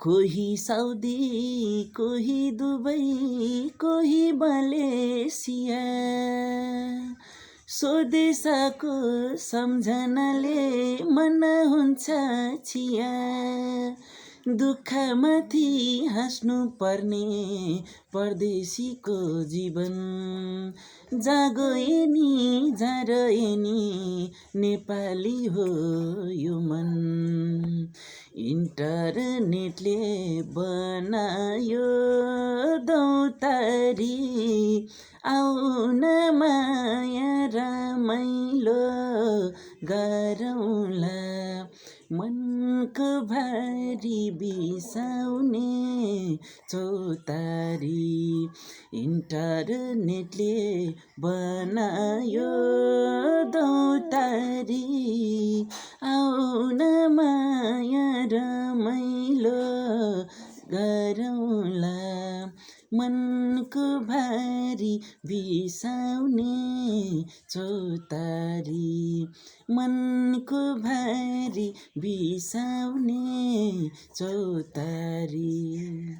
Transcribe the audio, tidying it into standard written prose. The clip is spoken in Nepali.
कोही साउदी, कोही दुबई, कोही मलेसिया, स्वदेशको सम्झनाले मन हुन्छ छिया। दुःखमाथि हाँस्नु पर्ने परदेशीको जीवन, जागो एनी जाँरए नि नेपाली हो यो मन। इन्टरनेटले बनायो दौतारी, आउन माया रमाइलो गरौँला। मनको भारी बिसाउने चौतारी, इन्टरनेटले बनायो दौतारी, आउन माया रमाइलो गरौँला। मनको भारी बिसाउने चौतारी, मनको भारी बिसाउने चौतारी।